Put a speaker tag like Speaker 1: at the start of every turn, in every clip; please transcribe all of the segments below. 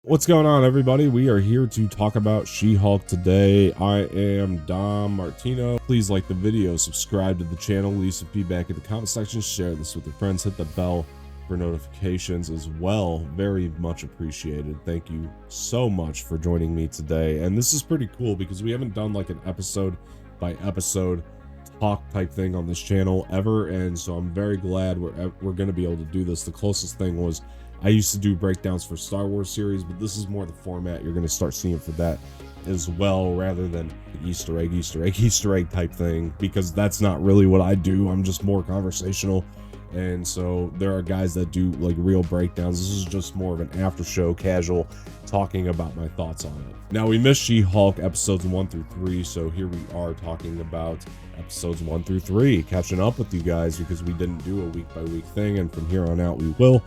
Speaker 1: What's going on, everybody? We are here to talk about She-Hulk today. I am Dom Martino. Please like the video, subscribe to the channel, leave some feedback in the comment section, share this with your friends, hit the bell for notifications as well. Very much appreciated. Thank you so much for joining me today. And this is pretty cool because we haven't done like an episode by episode talk type thing on this channel ever, and so I'm very glad we're going to be able to do this. The closest thing was I used to do breakdowns for Star Wars series, but this is more the format you're going to start seeing for that as well, rather than Easter egg type thing, because that's not really what I do. I'm just more conversational. And so there are guys that do like real breakdowns. This is just more of an after show casual talking about my thoughts on it. Now, we missed She-Hulk episodes 1 through 3, so here we are talking about episodes 1 through 3, catching up with you guys because we didn't do a week by week thing, and from here on out we will.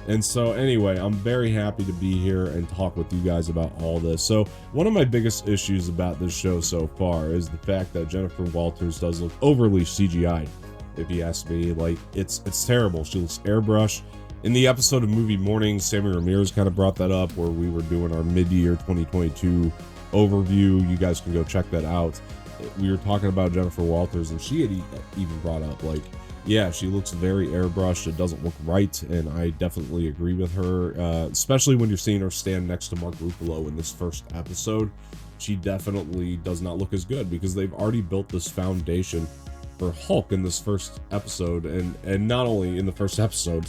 Speaker 1: And so anyway, I'm very happy to be here and talk with you guys about all this. So one of my biggest issues about this show so far is the fact that Jennifer Walters does look overly CGI. If you ask me, like, it's terrible. She looks airbrushed. In the episode of Movie Morning, Sammy Ramirez kind of brought that up, where we were doing our mid-year 2022 overview. You guys can go check that out. We were talking about Jennifer Walters, and she had even brought up, like, yeah, she looks very airbrushed. It doesn't look right, and I definitely agree with her, especially when you're seeing her stand next to Mark Ruffalo in this first episode. She definitely does not look as good because they've already built this foundation for Hulk in this first episode, and not only in the first episode,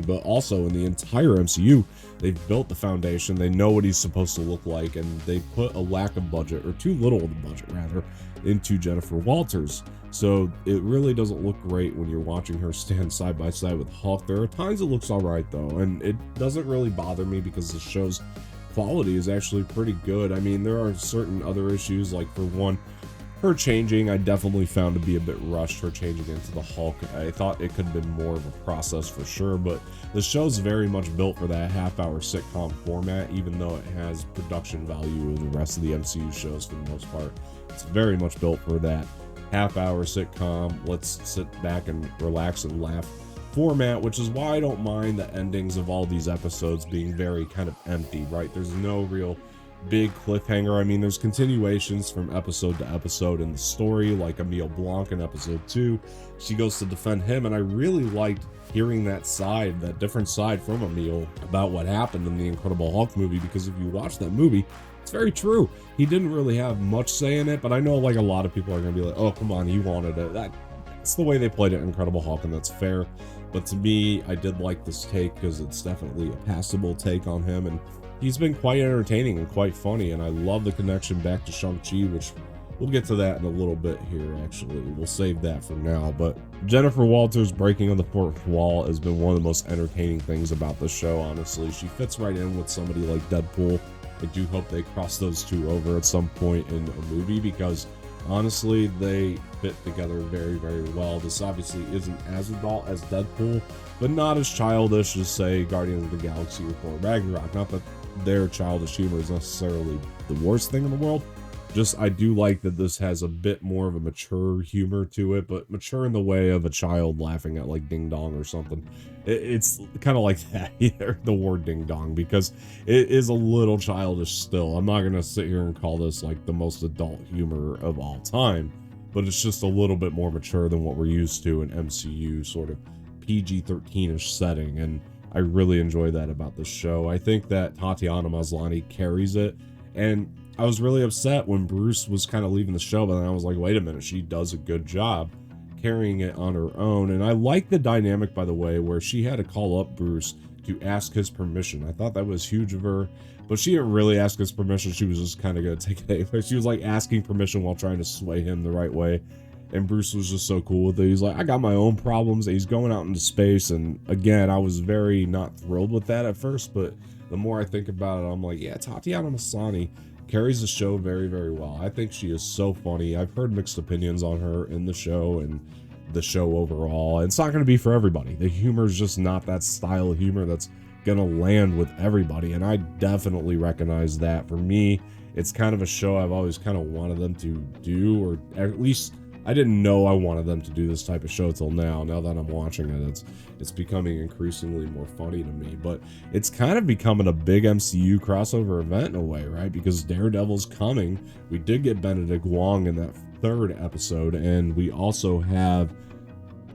Speaker 1: but also in the entire MCU. They've built the foundation. They know what he's supposed to look like, and they put a lack of budget, or too little of the budget rather, into Jennifer Walters. So it really doesn't look great when you're watching her stand side by side with Hulk. There are times it looks all right though, and it doesn't really bother me because the show's quality is actually pretty good. I mean, there are certain other issues, like for one, her changing, I definitely found to be a bit rushed, her changing into the Hulk. I thought it could have been more of a process for sure, but the show's very much built for that half-hour sitcom format, even though it has production value of the rest of the MCU shows for the most part. It's very much built for that half-hour sitcom, let's sit back and relax and laugh format, which is why I don't mind the endings of all these episodes being very kind of empty, right? There's no real big cliffhanger. I mean, there's continuations from episode to episode in the story, like Emile Blanc in episode 2. She goes to defend him, and I really liked hearing that side, that different side from Emile about what happened in the Incredible Hulk movie, because if you watch that movie, it's very true. He didn't really have much say in it, but I know like a lot of people are going to be like, oh, come on, he wanted it. That's the way they played it in Incredible Hulk, and that's fair. But to me, I did like this take because it's definitely a passable take on him, and he's been quite entertaining and quite funny, and I love the connection back to Shang-Chi, which we'll get to that in a little bit here, actually. We'll save that for now. But Jennifer Walters breaking on the fourth wall has been one of the most entertaining things about the show, honestly. She fits right in with somebody like Deadpool. I do hope they cross those two over at some point in a movie, because honestly, they fit together very, very well. This obviously isn't as adult as Deadpool, but not as childish as, say, Guardians of the Galaxy or Thor Ragnarok. Not that their childish humor is necessarily the worst thing in the world. Just, I do like that this has a bit more of a mature humor to it, but mature in the way of a child laughing at like Ding Dong or something. It's kind of like that, the word Ding Dong, because it is a little childish still. I'm not going to sit here and call this like the most adult humor of all time, but it's just a little bit more mature than what we're used to in MCU sort of PG-13ish setting, and I really enjoy that about this show. I think that Tatiana Maslany carries it, and I was really upset when Bruce was kind of leaving the show, but then I was like, wait a minute, she does a good job carrying it on her own. And I like the dynamic, by the way, where she had to call up Bruce to ask his permission. I thought that was huge of her, but she didn't really ask his permission. She was just kind of going to take it anyway. She was like asking permission while trying to sway him the right way. And Bruce was just so cool with it. He's like, I got my own problems. And he's going out into space. And again, I was very not thrilled with that at first, but the more I think about it, I'm like, yeah, Tatiana Maslany carries the show very, very well. I think she is so funny. I've heard mixed opinions on her in the show and the show overall. It's not going to be for everybody. The humor is just not that style of humor that's going to land with everybody, and I definitely recognize that. For me, it's kind of a show I've always kind of wanted them to do, or at least I didn't know I wanted them to do this type of show till now. Now that I'm watching it, it's becoming increasingly more funny to me. But it's kind of becoming a big MCU crossover event in a way, right? Because Daredevil's coming. We did get Benedict Wong in that 3rd episode, and we also have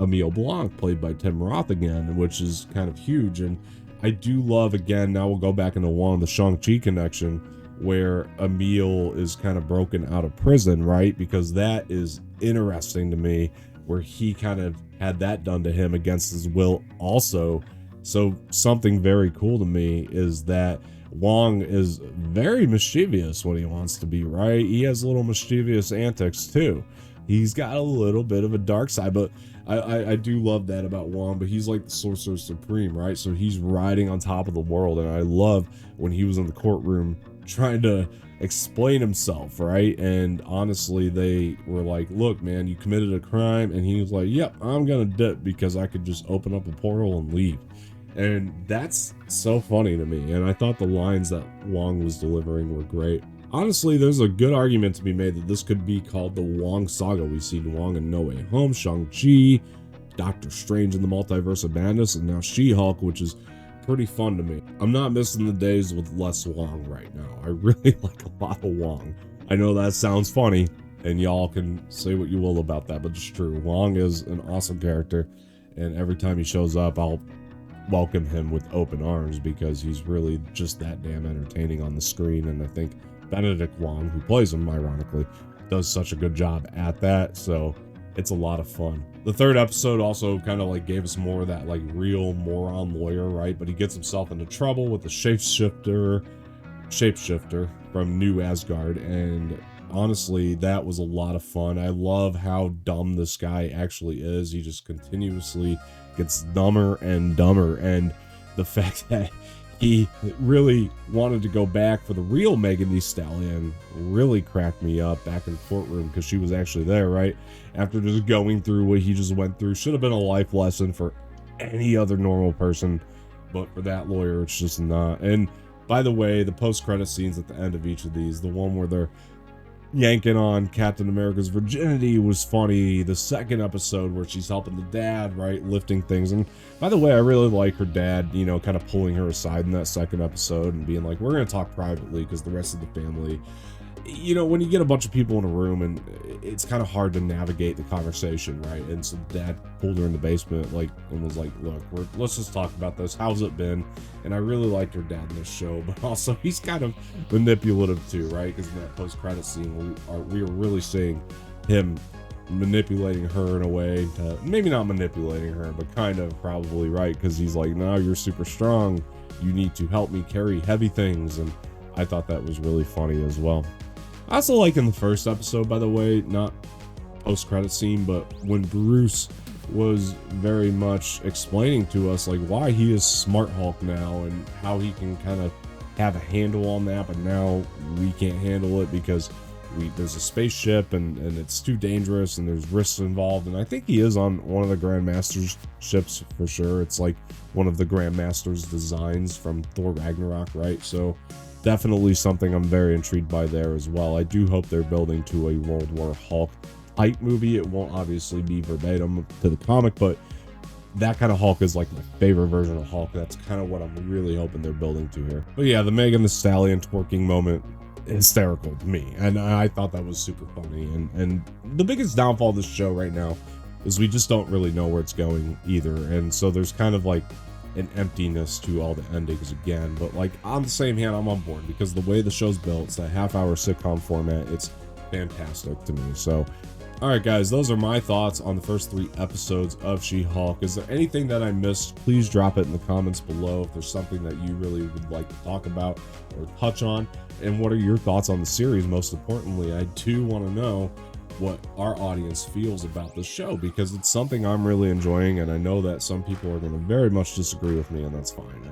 Speaker 1: Emile Blanc played by Tim Roth again, which is kind of huge. And I do love, again, now we'll go back into Wong, the Shang-Chi connection, where Emile is kind of broken out of prison, right? Because that is interesting to me, where he kind of had that done to him against his will also. So something very cool to me is that Wong is very mischievous when he wants to be, right? He has little mischievous antics too. He's got a little bit of a dark side, but I do love that about Wong. But he's like the Sorcerer Supreme, right? So he's riding on top of the world. And I love when he was in the courtroom trying to explain himself, right? And honestly, they were like, look, man, you committed a crime. And he was like, yep, I'm gonna dip because I could just open up a portal and leave. And that's so funny to me. And I thought the lines that Wong was delivering were great. Honestly, there's a good argument to be made that this could be called the Wong Saga. We've seen Wong in No Way Home, Shang-Chi, Doctor Strange in the Multiverse of Madness, and now She-Hulk, which is pretty fun to me. I'm not missing the days with less Wong right now. I really like a lot of Wong. I know that sounds funny, and y'all can say what you will about that, but it's true. Wong is an awesome character, and every time he shows up, I'll welcome him with open arms because he's really just that damn entertaining on the screen. And I think Benedict Wong, who plays him ironically, does such a good job at that, so it's a lot of fun. The 3rd episode also kind of like gave us more of that like real moron lawyer, right? But he gets himself into trouble with the shapeshifter from New Asgard, and honestly, that was a lot of fun. I love how dumb this guy actually is. He just continuously gets dumber and dumber, and the fact that he really wanted to go back for the real Megan Thee Stallion really cracked me up back in the courtroom, because she was actually there, right? After just going through what he just went through. Should have been a life lesson for any other normal person, but for that lawyer, it's just not. And by the way, the post-credit scenes at the end of each of these, the one where they're yanking on Captain America's virginity was funny. The 2nd episode where she's helping the dad, right, lifting things. And by the way, I really like her dad, you know, kind of pulling her aside in that 2nd episode and being like, we're going to talk privately because the rest of the family, you know, when you get a bunch of people in a room and it's kind of hard to navigate the conversation, right? And so dad pulled her in the basement, like, and was like, look, let's just talk about this. How's it been? And I really liked her dad in this show, but also he's kind of manipulative too, right? Because in that post-credit scene, we are really seeing him manipulating her in a way to, maybe not manipulating her, but kind of probably, right? Because he's like, no, you're super strong. You need to help me carry heavy things. And I thought that was really funny as well. I also like in the 1st episode, by the way, not post-credit scene, but when Bruce was very much explaining to us like why he is Smart Hulk now and how he can kind of have a handle on that, but now we can't handle it because there's a spaceship and it's too dangerous and there's risks involved. And I think he is on one of the Grandmaster's ships for sure. It's like one of the Grandmaster's designs from Thor Ragnarok, right? So definitely something I'm very intrigued by there as well. I do hope they're building to a World War Hulk type movie. It won't obviously be verbatim to the comic, but that kind of Hulk is like my favorite version of Hulk. That's kind of what I'm really hoping they're building to here. But yeah, the Megan Thee Stallion twerking moment, hysterical to me, and I thought that was super funny. And the biggest downfall of this show right now is we just don't really know where it's going either, and so there's kind of like an emptiness to all the endings again. But like on the same hand, I'm on board because the way the show's built, it's that half-hour sitcom format, it's fantastic to me. So all right guys, those are my thoughts on the first 3 episodes of She-Hulk. Is there anything that I missed? Please drop it in the comments below if there's something that you really would like to talk about or touch on. And what are your thoughts on the series? Most importantly, I do want to know what our audience feels about the show, because it's something I'm really enjoying, and I know that some people are going to very much disagree with me, and that's fine.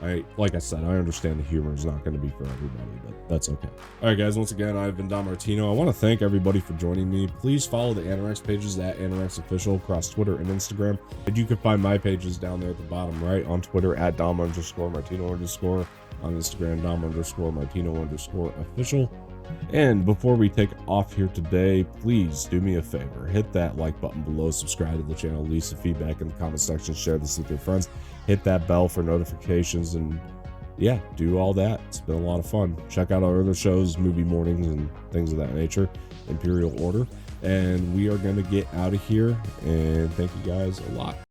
Speaker 1: And like I said, I understand the humor is not going to be for everybody, but that's okay. All right guys, once again, I've been Don Martino. I want to thank everybody for joining me. Please follow the Anorex pages at Anorex Official across Twitter and Instagram, and you can find my pages down there at the bottom right on Twitter at Dom_Martino_, on Instagram Dom_Martino_official. And before we take off here today, please do me a favor, hit that like button below, subscribe to the channel, leave some feedback in the comment section, share this with your friends, hit that bell for notifications, and yeah, do all that. It's been a lot of fun. Check out our other shows, Movie Mornings and things of that nature, Imperial Order. And we are going to get out of here, and thank you guys a lot.